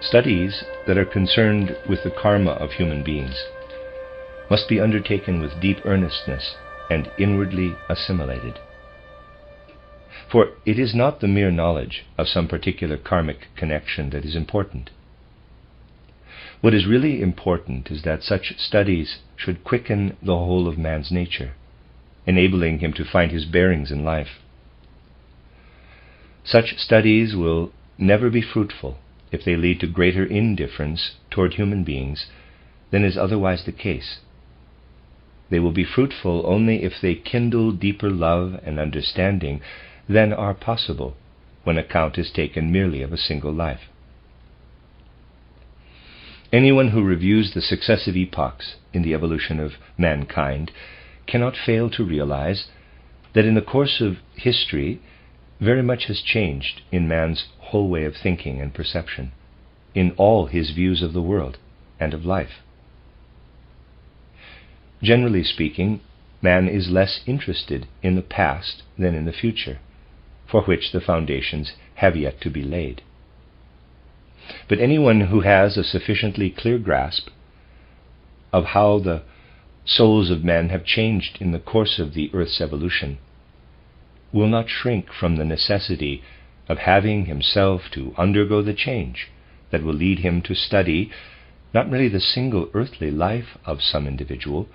Studies that are concerned with the karma of human beings must be undertaken with deep earnestness and inwardly assimilated. For it is not the mere knowledge of some particular karmic connection that is important. What is really important is that such studies should quicken the whole of man's nature, enabling him to find his bearings in life. Such studies will never be fruitful if they lead to greater indifference toward human beings than is otherwise the case. They will be fruitful only if they kindle deeper love and understanding than are possible when account is taken merely of a single life. Anyone who reviews the successive epochs in the evolution of mankind cannot fail to realize that in the course of history very much has changed in man's whole way of thinking and perception, in all his views of the world and of life. Generally speaking, man is less interested in the past than in the future, for which the foundations have yet to be laid. But anyone who has a sufficiently clear grasp of how the souls of men have changed in the course of the earth's evolution will not shrink from the necessity of having himself to undergo the change that will lead him to study not merely the single earthly life of some individual,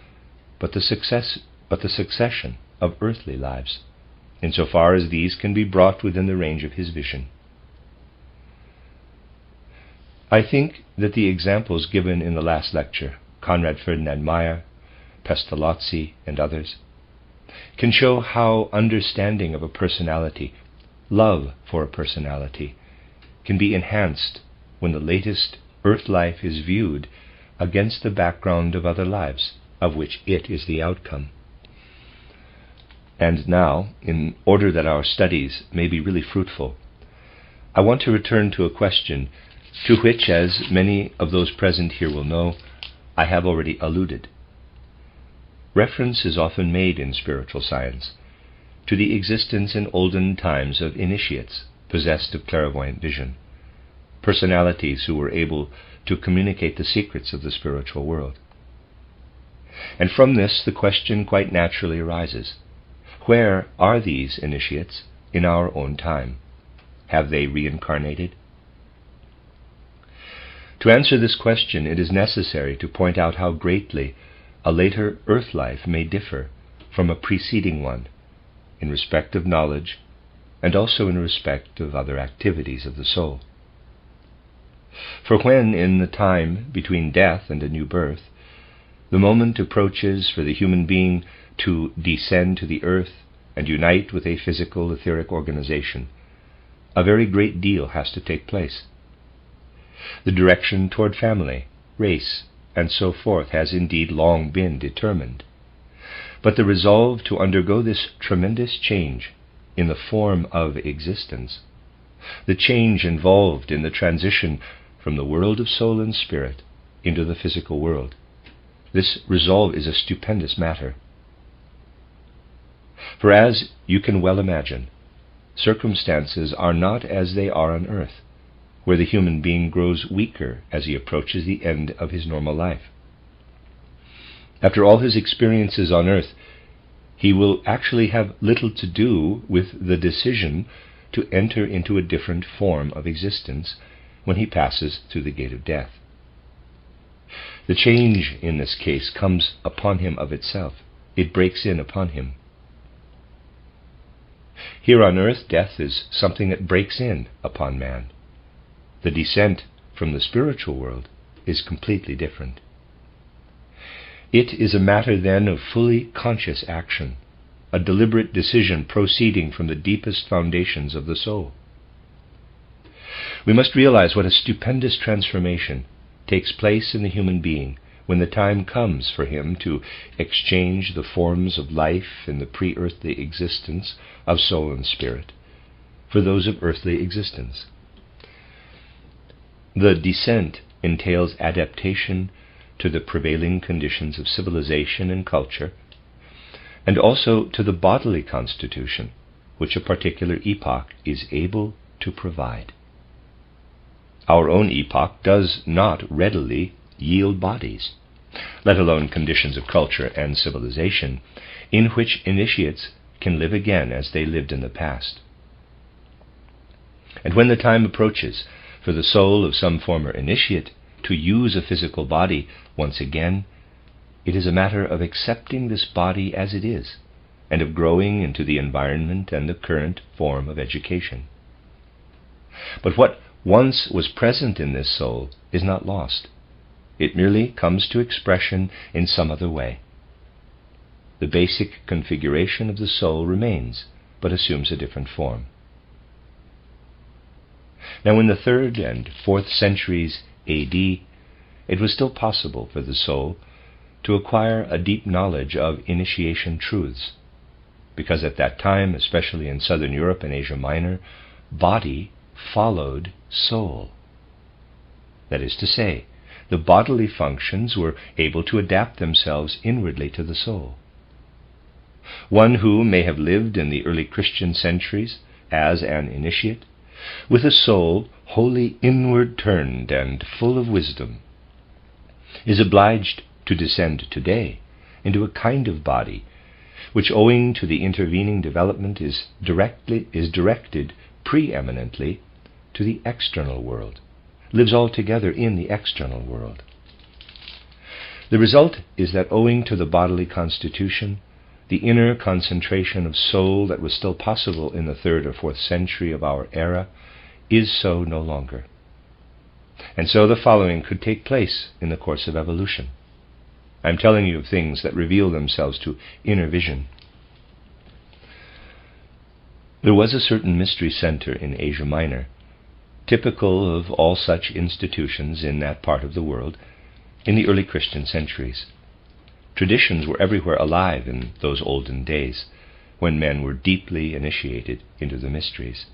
but the succession of earthly lives, insofar as these can be brought within the range of his vision. I think that the examples given in the last lecture, Conrad Ferdinand Meyer, Pestalozzi, and others, can show how understanding of a personality, love for a personality, can be enhanced when the latest earth life is viewed against the background of other lives, of which it is the outcome. And now, in order that our studies may be really fruitful, I want to return to a question to which, as many of those present here will know, I have already alluded. Reference is often made in spiritual science to the existence in olden times of initiates possessed of clairvoyant vision, personalities who were able to communicate the secrets of the spiritual world. And from this the question quite naturally arises: where are these initiates in our own time? Have they reincarnated? To answer this question, it is necessary to point out how greatly a later earth life may differ from a preceding one in respect of knowledge and also in respect of other activities of the soul. For when, in the time between death and a new birth, the moment approaches for the human being to descend to the earth and unite with a physical etheric organization, a very great deal has to take place. The direction toward family, race, and so forth has indeed long been determined. But the resolve to undergo this tremendous change in the form of existence, the change involved in the transition from the world of soul and spirit into the physical world, this resolve is a stupendous matter. For as you can well imagine, circumstances are not as they are on earth, where the human being grows weaker as he approaches the end of his normal life. After all his experiences on earth, he will actually have little to do with the decision to enter into a different form of existence when he passes through the gate of death. The change in this case comes upon him of itself. It breaks in upon him. Here on earth, death is something that breaks in upon man. The descent from the spiritual world is completely different. It is a matter then of fully conscious action, a deliberate decision proceeding from the deepest foundations of the soul. We must realize what a stupendous transformation takes place in the human being when the time comes for him to exchange the forms of life in the pre-earthly existence of soul and spirit for those of earthly existence. The descent entails adaptation to the prevailing conditions of civilization and culture, and also to the bodily constitution which a particular epoch is able to provide. our own epoch does not readily yield bodies, let alone conditions of culture and civilization, in which initiates can live again as they lived in the past. And when the time approaches for the soul of some former initiate to use a physical body once again, it is a matter of accepting this body as it is, and of growing into the environment and the current form of education. But what once was present in this soul is not lost. It merely comes to expression in some other way. The basic configuration of the soul remains, but assumes a different form. Now, in the 3rd and 4th centuries A.D., it was still possible for the soul to acquire a deep knowledge of initiation truths, because at that time, especially in southern Europe and Asia Minor, body followed soul. That is to say, the bodily functions were able to adapt themselves inwardly to the soul. One who may have lived in the early Christian centuries as an initiate, with a soul wholly inward turned and full of wisdom, is obliged to descend today into a kind of body which, owing to the intervening development, is directed preeminently to the external world, lives altogether in the external world. The result is that, owing to the bodily constitution, the inner concentration of soul that was still possible in the 3rd or 4th century of our era is so no longer. And so the following could take place in the course of evolution. I'm telling you of things that reveal themselves to inner vision. There was a certain mystery center in Asia Minor, typical of all such institutions in that part of the world in the early Christian centuries. Traditions were everywhere alive in those olden days, when men were deeply initiated into the mysteries.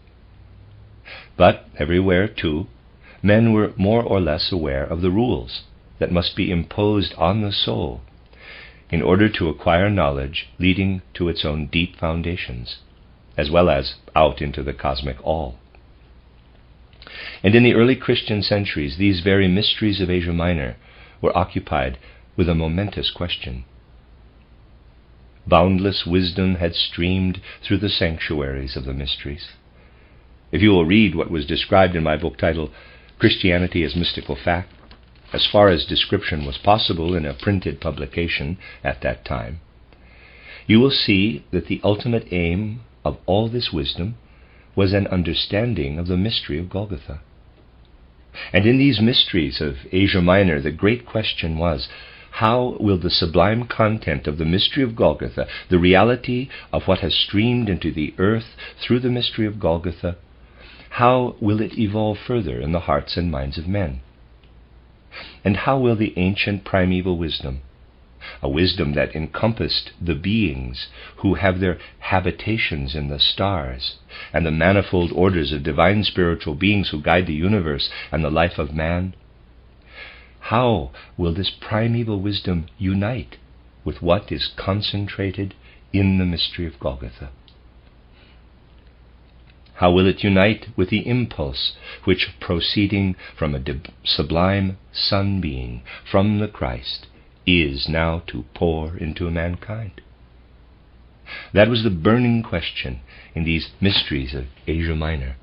But everywhere, too, men were more or less aware of the rules that must be imposed on the soul in order to acquire knowledge leading to its own deep foundations, as well as out into the cosmic all. And in the early Christian centuries, these very mysteries of Asia Minor were occupied with a momentous question. Boundless wisdom had streamed through the sanctuaries of the mysteries. If you will read what was described in my book titled Christianity as Mystical Fact, as far as description was possible in a printed publication at that time, you will see that the ultimate aim of all this wisdom was an understanding of the mystery of Golgotha. And in these mysteries of Asia Minor, the great question was, how will the sublime content of the mystery of Golgotha, the reality of what has streamed into the earth through the mystery of Golgotha, how will it evolve further in the hearts and minds of men? And how will the ancient primeval wisdom, a wisdom that encompassed the beings who have their habitations in the stars, and the manifold orders of divine spiritual beings who guide the universe and the life of man, how will this primeval wisdom unite with what is concentrated in the mystery of Golgotha? How will it unite with the impulse which, proceeding from a sublime Sun being, from the Christ, is now to pour into mankind? That was the burning question in these mysteries of Asia Minor.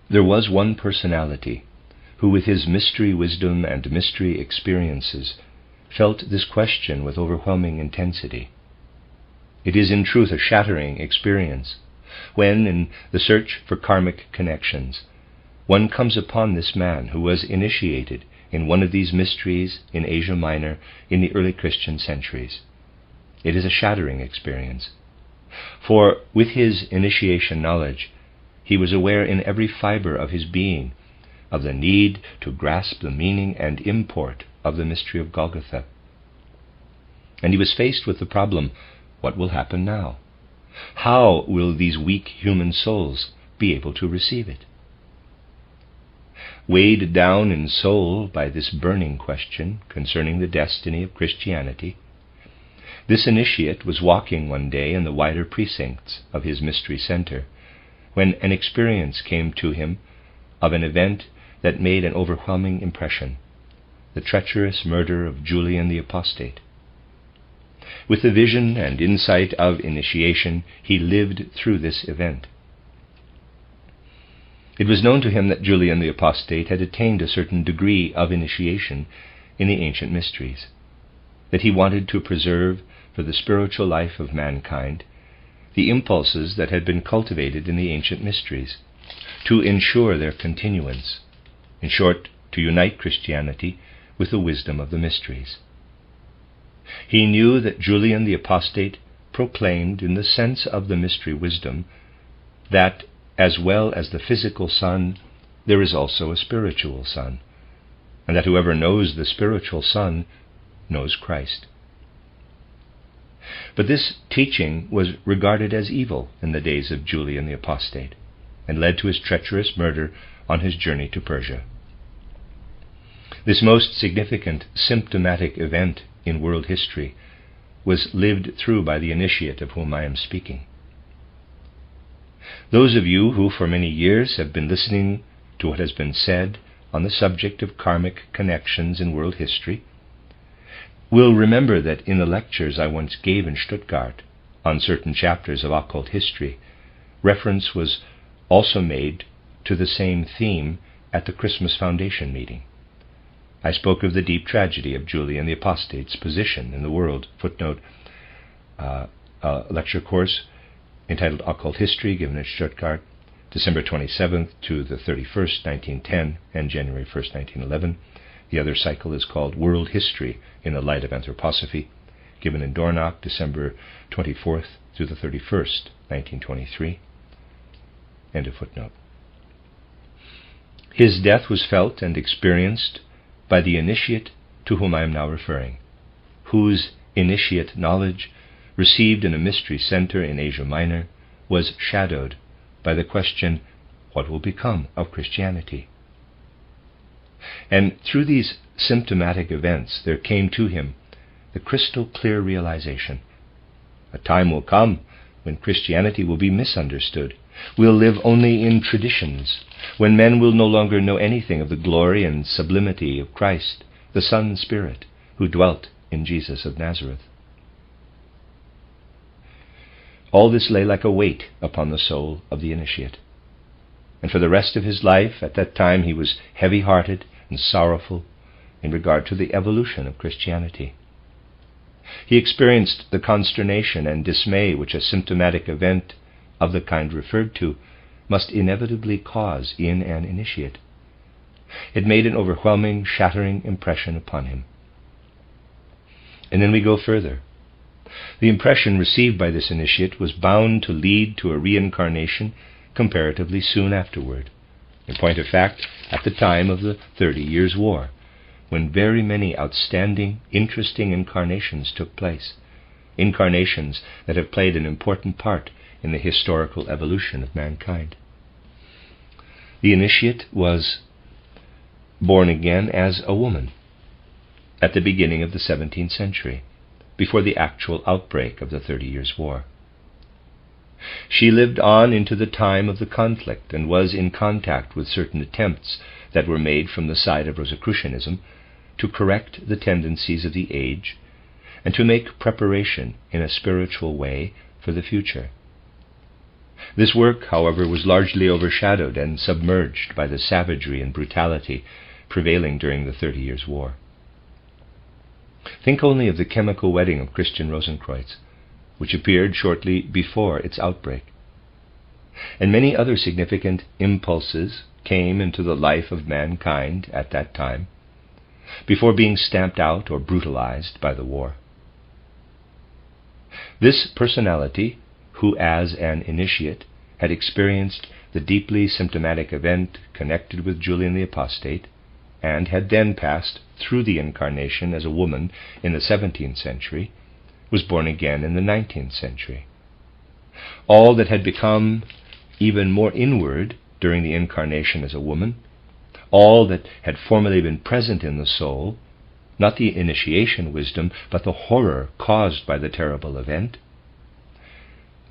There was one personality who, with his mystery wisdom and mystery experiences, felt this question with overwhelming intensity. It is in truth a shattering experience when, in the search for karmic connections, one comes upon this man who was initiated in one of these mysteries in Asia Minor in the early Christian centuries. It is a shattering experience, for with his initiation knowledge, he was aware in every fiber of his being of the need to grasp the meaning and import of the mystery of Golgotha. And he was faced with the problem, what will happen now? How will these weak human souls be able to receive it? Weighed down in soul by this burning question concerning the destiny of Christianity, this initiate was walking one day in the wider precincts of his mystery center, when an experience came to him of an event that made an overwhelming impression: the treacherous murder of Julian the Apostate. With the vision and insight of initiation, he lived through this event. It was known to him that Julian the Apostate had attained a certain degree of initiation in the ancient mysteries, that he wanted to preserve for the spiritual life of mankind the impulses that had been cultivated in the ancient mysteries, to ensure their continuance, in short, to unite Christianity with the wisdom of the mysteries. He knew that Julian the Apostate proclaimed, in the sense of the mystery wisdom, that as well as the physical sun, there is also a spiritual sun, and that whoever knows the spiritual sun knows Christ. But this teaching was regarded as evil in the days of Julian the Apostate, and led to his treacherous murder on his journey to Persia. This most significant symptomatic event in world history was lived through by the initiate of whom I am speaking. Those of you who for many years have been listening to what has been said on the subject of karmic connections in world history will remember that in the lectures I once gave in Stuttgart on certain chapters of occult history, reference was also made to the same theme at the Christmas Foundation meeting. I spoke of the deep tragedy of Julian the Apostate's position in the world. Footnote, a lecture course entitled Occult History, given at Stuttgart, December 27th to the 31st, 1910, and January 1st, 1911. The other cycle is called World History in the Light of Anthroposophy, given in Dornach, December 24th through the 31st, 1923. End of footnote. His death was felt and experienced by the initiate to whom I am now referring, whose initiate knowledge, received in a mystery center in Asia Minor, was shadowed by the question, what will become of Christianity? And through these symptomatic events there came to him the crystal clear realization: a time will come when Christianity will be misunderstood. We'll live only in traditions, when men will no longer know anything of the glory and sublimity of Christ, the Son Spirit, who dwelt in Jesus of Nazareth. All this lay like a weight upon the soul of the initiate, and for the rest of his life at that time he was heavy-hearted and sorrowful in regard to the evolution of Christianity. He experienced the consternation and dismay which a symptomatic event of the kind referred to must inevitably cause in an initiate. It made an overwhelming, shattering impression upon him. And then we go further. The impression received by this initiate was bound to lead to a reincarnation comparatively soon afterward. In point of fact, at the time of the 30 Years' War, when very many outstanding, interesting incarnations took place, incarnations that have played an important part in the historical evolution of mankind. The initiate was born again as a woman at the beginning of the 17th century, before the actual outbreak of the 30 Years' War. She lived on into the time of the conflict and was in contact with certain attempts that were made from the side of Rosicrucianism to correct the tendencies of the age and to make preparation in a spiritual way for the future. This work, however, was largely overshadowed and submerged by the savagery and brutality prevailing during the 30 Years' War. Think only of the chemical wedding of Christian Rosenkreuz, which appeared shortly before its outbreak. And many other significant impulses came into the life of mankind at that time, before being stamped out or brutalized by the war. This personality, who as an initiate had experienced the deeply symptomatic event connected with Julian the Apostate, and had then passed through the incarnation as a woman in the 17th century, was born again in the 19th century. All that had become even more inward during the incarnation as a woman, all that had formerly been present in the soul, not the initiation wisdom, but the horror caused by the terrible event,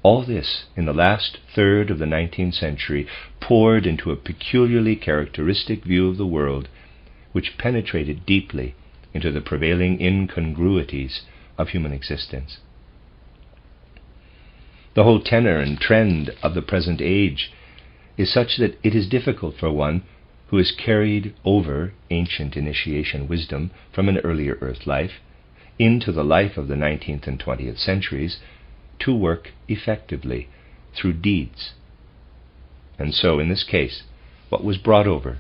All this, in the last third of the 19th century, poured into a peculiarly characteristic view of the world, which penetrated deeply into the prevailing incongruities of human existence. The whole tenor and trend of the present age is such that it is difficult for one who has carried over ancient initiation wisdom from an earlier earth life into the life of the 19th and 20th centuries to work effectively through deeds. And so, in this case, what was brought over,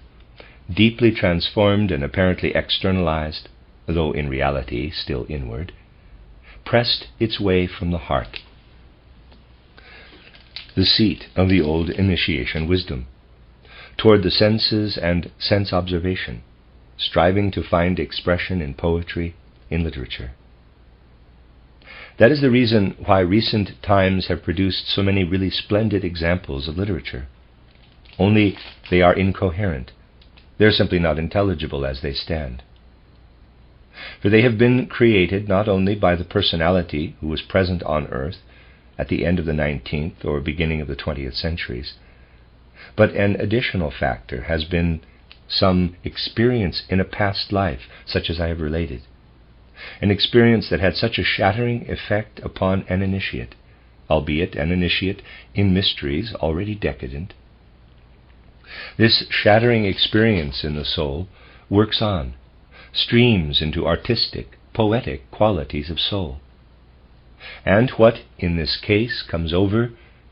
deeply transformed and apparently externalized, though in reality still inward, pressed its way from the heart, the seat of the old initiation wisdom, toward the senses and sense observation, striving to find expression in poetry, in literature. That is the reason why recent times have produced so many really splendid examples of literature. Only they are incoherent. They are simply not intelligible as they stand. For they have been created not only by the personality who was present on earth at the end of the 19th or beginning of the 20th centuries, but an additional factor has been some experience in a past life, such as I have related, an experience that had such a shattering effect upon an initiate, albeit an initiate in mysteries already decadent. This shattering experience in the soul works on, streams into artistic, poetic qualities of soul. And what, in this case, comes over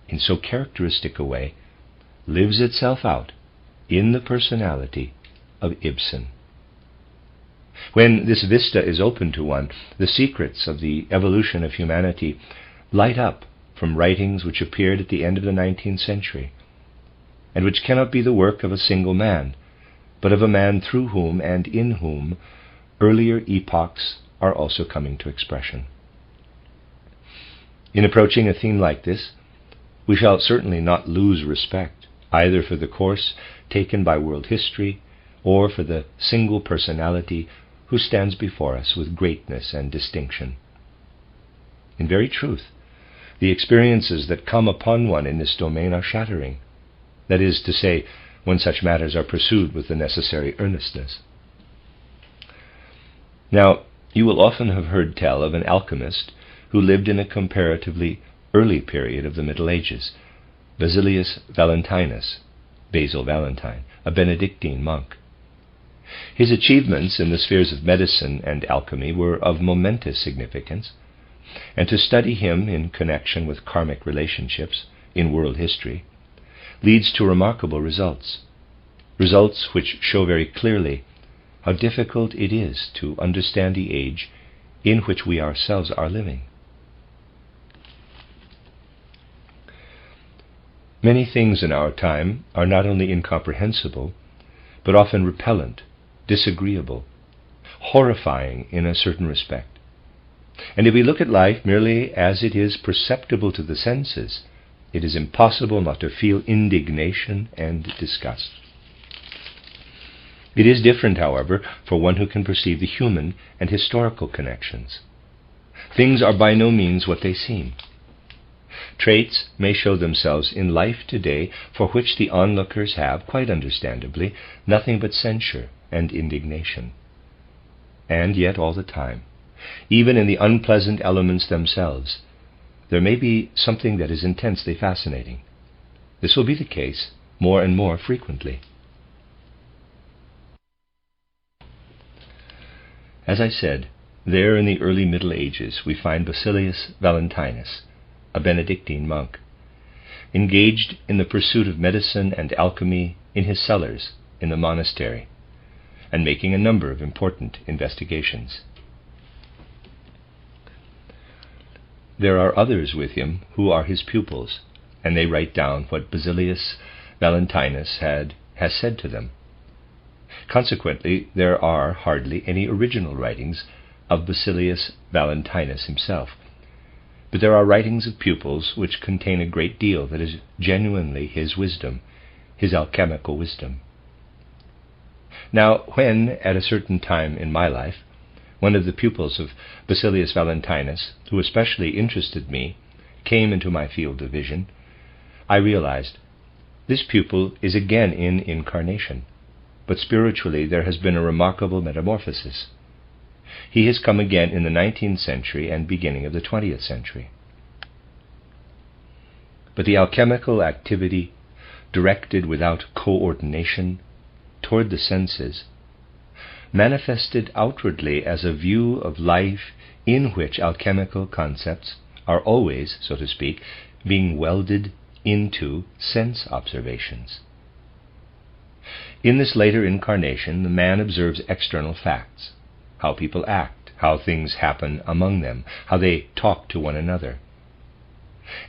in so characteristic a way, lives itself out in the personality of Ibsen. When this vista is open to one, the secrets of the evolution of humanity light up from writings which appeared at the end of the 19th century, and which cannot be the work of a single man, but of a man through whom and in whom earlier epochs are also coming to expression. In approaching a theme like this, we shall certainly not lose respect either for the course taken by world history or for the single personality who stands before us with greatness and distinction. In very truth, the experiences that come upon one in this domain are shattering. That is to say, when such matters are pursued with the necessary earnestness. Now, you will often have heard tell of an alchemist who lived in a comparatively early period of the Middle Ages, Basilius Valentinus, Basil Valentine, a Benedictine monk. His achievements in the spheres of medicine and alchemy were of momentous significance, and to study him in connection with karmic relationships in world history leads to remarkable results which show very clearly how difficult it is to understand the age in which we ourselves are living. Many things in our time are not only incomprehensible, but often repellent, disagreeable, horrifying in a certain respect. And if we look at life merely as it is perceptible to the senses, it is impossible not to feel indignation and disgust. It is different, however, for one who can perceive the human and historical connections. Things are by no means what they seem. Traits may show themselves in life today for which the onlookers have, quite understandably, nothing but censure and indignation. And yet all the time, even in the unpleasant elements themselves, there may be something that is intensely fascinating. This will be the case more and more frequently. As I said, there in the early Middle Ages we find Basilius Valentinus, a Benedictine monk, engaged in the pursuit of medicine and alchemy in his cellars in the monastery, and making a number of important investigations. There are others with him who are his pupils, and they write down what Basilius Valentinus has said to them. Consequently, there are hardly any original writings of Basilius Valentinus himself, but there are writings of pupils which contain a great deal that is genuinely his wisdom, his alchemical wisdom. Now, when, at a certain time in my life, one of the pupils of Basilius Valentinus, who especially interested me came into my field of vision, I realized this pupil is again in incarnation, but spiritually there has been a remarkable metamorphosis. He has come again in the 19th century and beginning of the 20th century. But the alchemical activity, directed without coordination toward the senses, manifested outwardly as a view of life in which alchemical concepts are always, so to speak, being welded into sense observations. In this later incarnation, the man observes external facts, how people act, how things happen among them, how they talk to one another.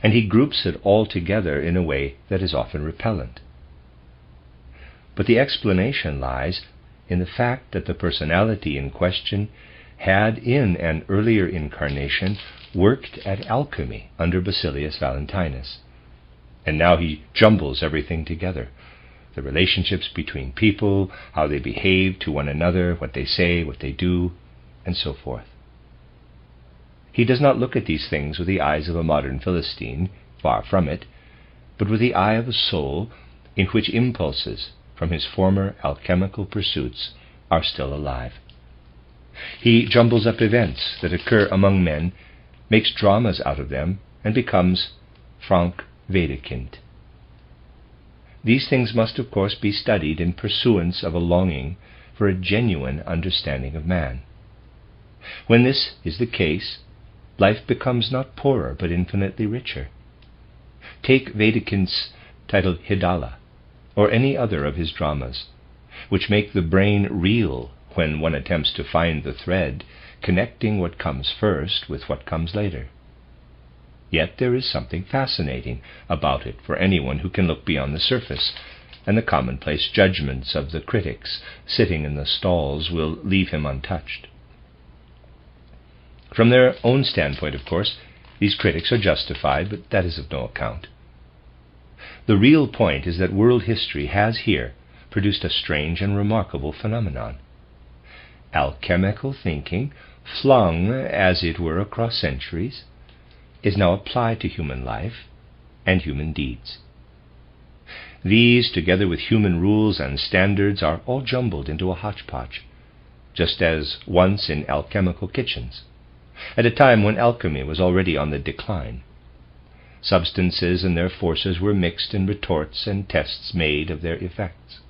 And he groups it all together in a way that is often repellent. But the explanation lies in the fact that the personality in question had in an earlier incarnation worked at alchemy under Basilius Valentinus. And now he jumbles everything together. The relationships between people, how they behave to one another, what they say, what they do, and so forth. He does not look at these things with the eyes of a modern Philistine, far from it, but with the eye of a soul in which impulses from his former alchemical pursuits are still alive. He jumbles up events that occur among men, makes dramas out of them, and becomes frank Wedekind. These things must, of course, be studied in pursuance of a longing for a genuine understanding of man. When this is the case, life becomes not poorer, but infinitely richer. Take Wedekind's titled Hidala, or any other of his dramas, which make the brain reel when one attempts to find the thread connecting what comes first with what comes later. Yet there is something fascinating about it for anyone who can look beyond the surface, and the commonplace judgments of the critics sitting in the stalls will leave him untouched. From their own standpoint, of course, these critics are justified, but that is of no account. The real point is that world history has here produced a strange and remarkable phenomenon. Alchemical thinking, flung, as it were, across centuries, is now applied to human life and human deeds. These, together with human rules and standards, are all jumbled into a hodgepodge, just as once in alchemical kitchens, at a time when alchemy was already on the decline. Substances and their forces were mixed in retorts and tests made of their effects.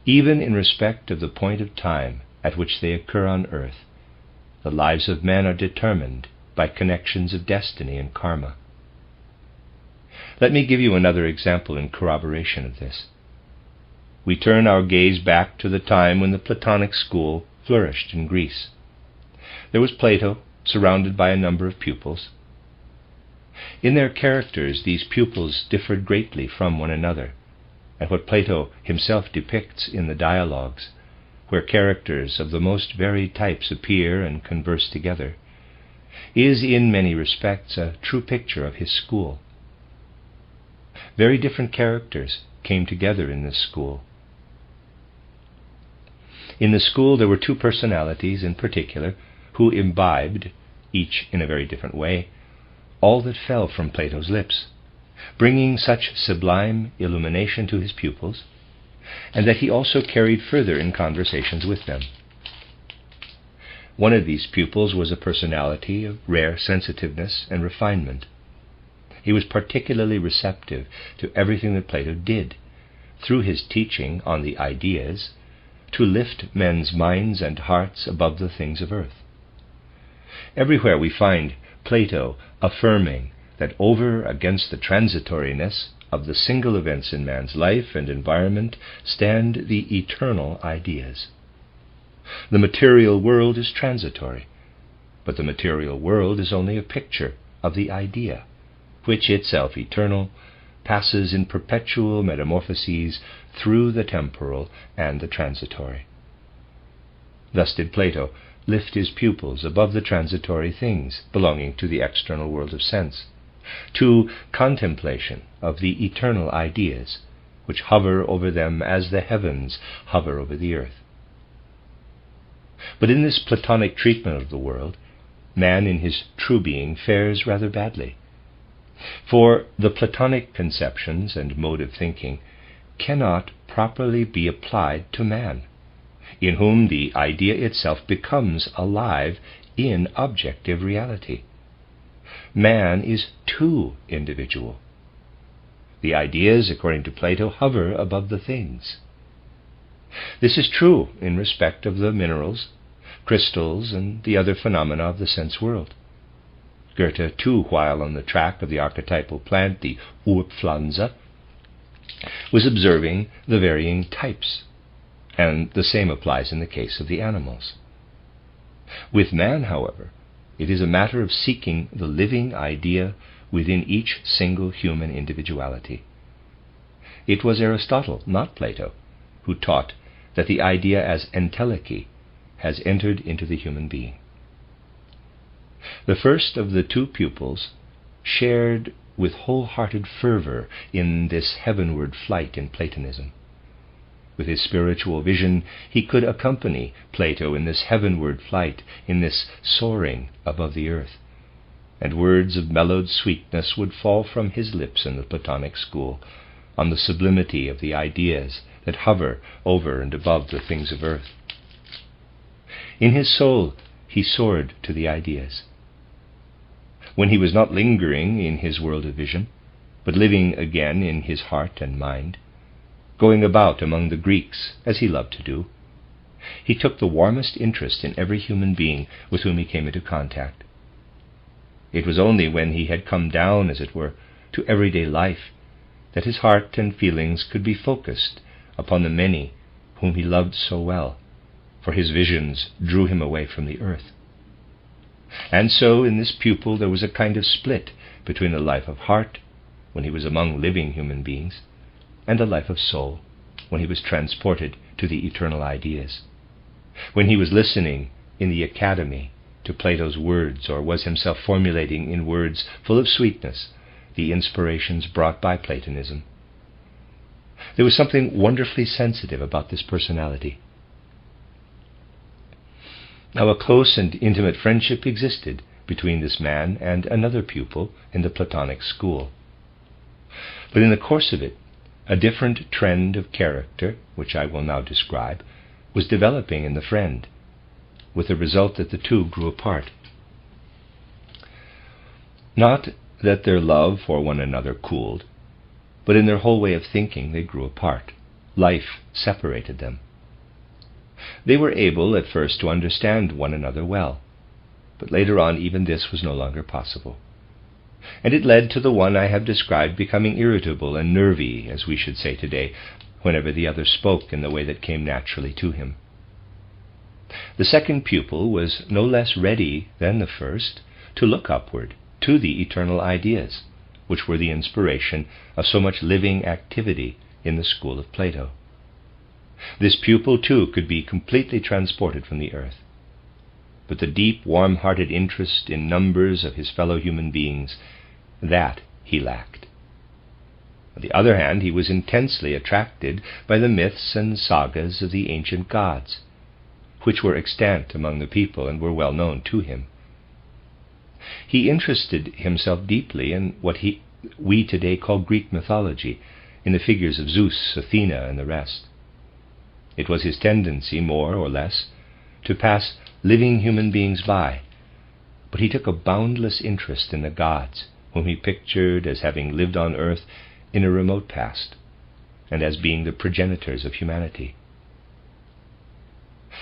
Even in respect of the point of time at which they occur on earth, the lives of men are determined by connections of destiny and karma. Let me give you another example in corroboration of this. We turn our gaze back to the time when the Platonic school flourished in Greece. There was Plato, surrounded by a number of pupils. In their characters, these pupils differed greatly from one another, and what Plato himself depicts in the dialogues, where characters of the most varied types appear and converse together, is in many respects a true picture of his school. Very different characters came together in this school. In the school there were two personalities in particular who imbibed, each in a very different way, all that fell from Plato's lips, bringing such sublime illumination to his pupils, and that he also carried further in conversations with them. One of these pupils was a personality of rare sensitiveness and refinement. He was particularly receptive to everything that Plato did, through his teaching on the ideas, to lift men's minds and hearts above the things of earth. Everywhere we find Plato affirming that over against the transitoriness of the single events in man's life and environment stand the eternal ideas. The material world is transitory, but the material world is only a picture of the idea, which itself eternal, passes in perpetual metamorphoses through the temporal and the transitory. Thus did Plato lift his pupils above the transitory things belonging to the external world of sense, to contemplation of the eternal ideas, which hover over them as the heavens hover over the earth. But in this Platonic treatment of the world, man in his true being fares rather badly. For the Platonic conceptions and mode of thinking cannot properly be applied to man, in whom the idea itself becomes alive in objective reality. Man is too individual. The ideas, according to Plato, hover above the things. This is true in respect of the minerals, crystals, and the other phenomena of the sense world. Goethe, too, while on the track of the archetypal plant, the Urpflanze, was observing the varying types, and the same applies in the case of the animals. With man, however, it is a matter of seeking the living idea within each single human individuality. It was Aristotle, not Plato, who taught that the idea as entelechy has entered into the human being. The first of the two pupils shared with wholehearted fervor in this heavenward flight in Platonism. With his spiritual vision, he could accompany Plato in this heavenward flight, in this soaring above the earth, and words of mellowed sweetness would fall from his lips in the Platonic school on the sublimity of the ideas that hover over and above the things of earth. In his soul, he soared to the ideas. When he was not lingering in his world of vision, but living again in his heart and mind, going about among the Greeks, as he loved to do, he took the warmest interest in every human being with whom he came into contact. It was only when he had come down, as it were, to everyday life that his heart and feelings could be focused upon the many whom he loved so well, for his visions drew him away from the earth. And so in this pupil there was a kind of split between the life of heart, when he was among living human beings, and the life of soul, when he was transported to the eternal ideas, when he was listening in the academy to Plato's words, or was himself formulating in words full of sweetness the inspirations brought by Platonism. There was something wonderfully sensitive about this personality. Now, a close and intimate friendship existed between this man and another pupil in the Platonic school. But in the course of it, a different trend of character, which I will now describe, was developing in the friend, with the result that the two grew apart. Not that their love for one another cooled, but in their whole way of thinking they grew apart. Life separated them. They were able at first to understand one another well, but later on even this was no longer possible. And it led to the one I have described becoming irritable and nervy, as we should say today, whenever the other spoke in the way that came naturally to him. The second pupil was no less ready than the first to look upward to the eternal ideas, which were the inspiration of so much living activity in the school of Plato. This pupil, too, could be completely transported from the earth. But the deep, warm-hearted interest in numbers of his fellow human beings, that he lacked. On the other hand, he was intensely attracted by the myths and sagas of the ancient gods, which were extant among the people and were well known to him. He interested himself deeply in what we today call Greek mythology, in the figures of Zeus, Athena, and the rest. It was his tendency, more or less, to pass living human beings by, but he took a boundless interest in the gods, whom he pictured as having lived on earth in a remote past, and as being the progenitors of humanity.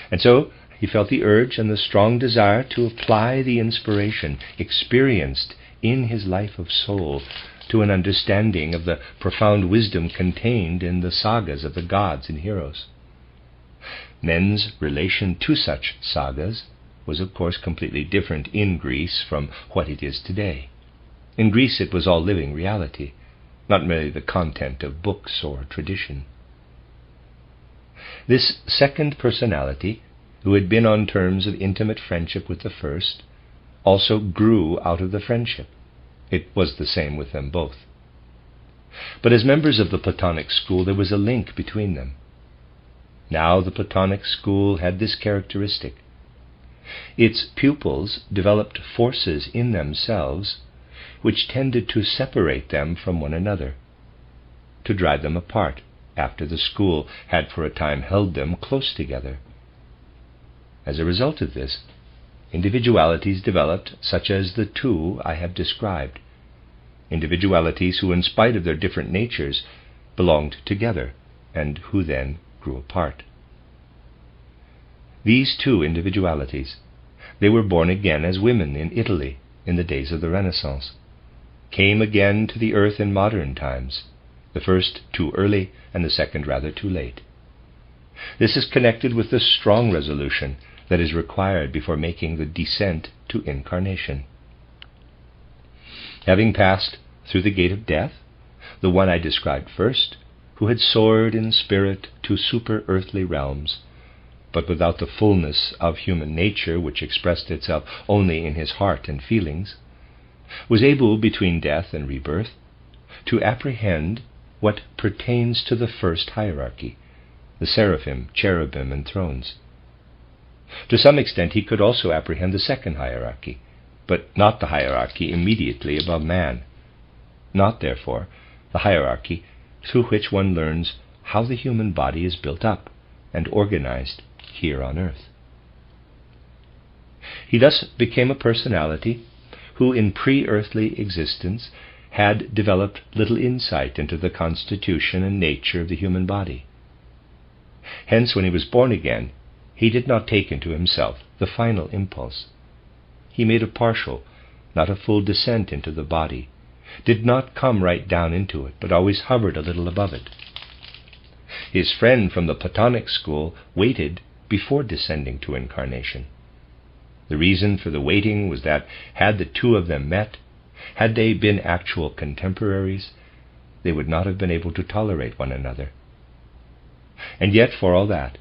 And so he felt the urge and the strong desire to apply the inspiration experienced in his life of soul to an understanding of the profound wisdom contained in the sagas of the gods and heroes. Men's relation to such sagas was, of course, completely different in Greece from what it is today. In Greece it was all living reality, not merely the content of books or tradition. This second personality, who had been on terms of intimate friendship with the first, also grew out of the friendship. It was the same with them both. But as members of the Platonic school, there was a link between them. Now the Platonic school had this characteristic. its pupils developed forces in themselves which tended to separate them from one another, to drive them apart after the school had for a time held them close together. As a result of this, individualities developed such as the two I have described, individualities who, in spite of their different natures, belonged together and who then grew apart. These two individualities, they were born again as women in Italy in the days of the Renaissance, came again to the earth in modern times, the first too early and the second rather too late. This is connected with the strong resolution that is required before making the descent to incarnation. Having passed through the gate of death, the one I described first, who had soared in spirit to super-earthly realms, but without the fullness of human nature which expressed itself only in his heart and feelings, was able, between death and rebirth, to apprehend what pertains to the first hierarchy, the seraphim, cherubim, and thrones. To some extent he could also apprehend the second hierarchy, but not the hierarchy immediately above man, not, therefore, the hierarchy through which one learns how the human body is built up and organized here on earth. He thus became a personality who in pre-earthly existence had developed little insight into the constitution and nature of the human body. Hence, when he was born again, he did not take into himself the final impulse. He made a partial, not a full descent into the body, did not come right down into it, but always hovered a little above it. His friend from the Platonic school waited before descending to incarnation. The reason for the waiting was that, had the two of them met, had they been actual contemporaries, they would not have been able to tolerate one another. And yet, for all that,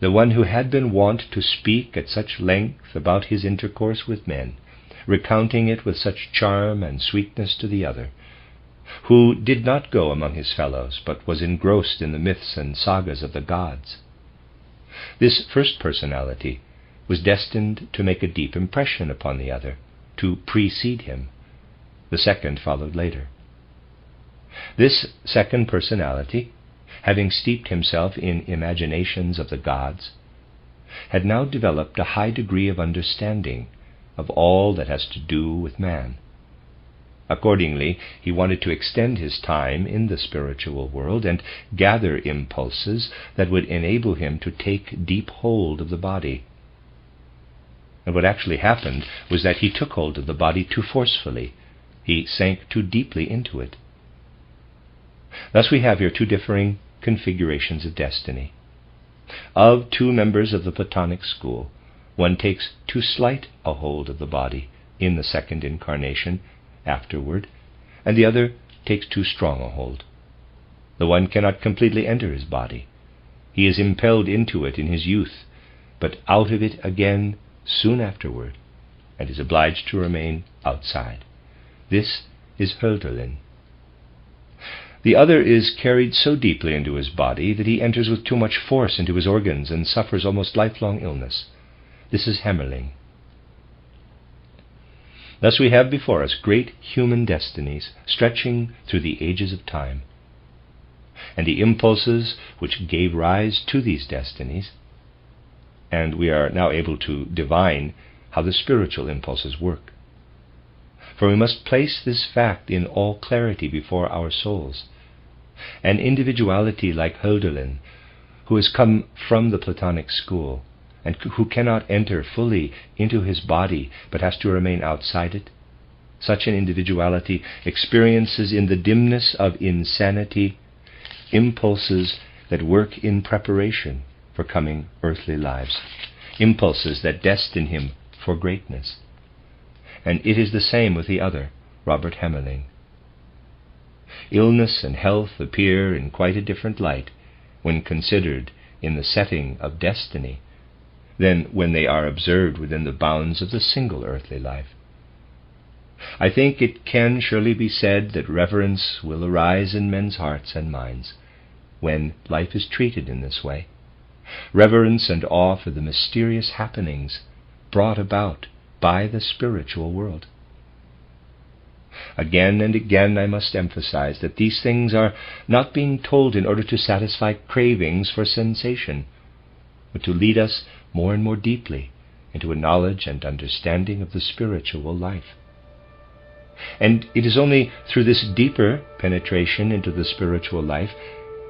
the one who had been wont to speak at such length about his intercourse with men, recounting it with such charm and sweetness to the other, who did not go among his fellows, but was engrossed in the myths and sagas of the gods, this first personality was destined to make a deep impression upon the other, to precede him. The second followed later. This second personality, having steeped himself in imaginations of the gods, had now developed a high degree of understanding of all that has to do with man. Accordingly, he wanted to extend his time in the spiritual world and gather impulses that would enable him to take deep hold of the body. And what actually happened was that he took hold of the body too forcefully. He sank too deeply into it. Thus we have here two differing configurations of destiny. Of two members of the Platonic school, one takes too slight a hold of the body in the second incarnation afterward, and the other takes too strong a hold. The one cannot completely enter his body. He is impelled into it in his youth, but out of it again soon afterward, and is obliged to remain outside. This is lderlein. The other is carried so deeply into his body that he enters with too much force into his organs and suffers almost lifelong illness. This is hämmerling. Thus we have before us great human destinies stretching through the ages of time. And the impulses which gave rise to these destinies, and we are now able to divine how the spiritual impulses work. For we must place this fact in all clarity before our souls. An individuality like lderlein, who has come from the Platonic school, and who cannot enter fully into his body but has to remain outside it, such an individuality experiences in the dimness of insanity impulses that work in preparation for coming earthly lives, impulses that destine him for greatness. And it is the same with the other, Robert Hämmerling. Illness and health appear in quite a different light when considered in the setting of destiny than when they are observed within the bounds of the single earthly life. I think it can surely be said that reverence will arise in men's hearts and minds when life is treated in this way. Reverence and awe for the mysterious happenings brought about by the spiritual world. Again and again I must emphasize that these things are not being told in order to satisfy cravings for sensation, but to lead us more and more deeply into a knowledge and understanding of the spiritual life. And it is only through this deeper penetration into the spiritual life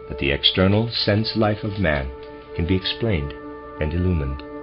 that the external sense life of man can be explained and illumined.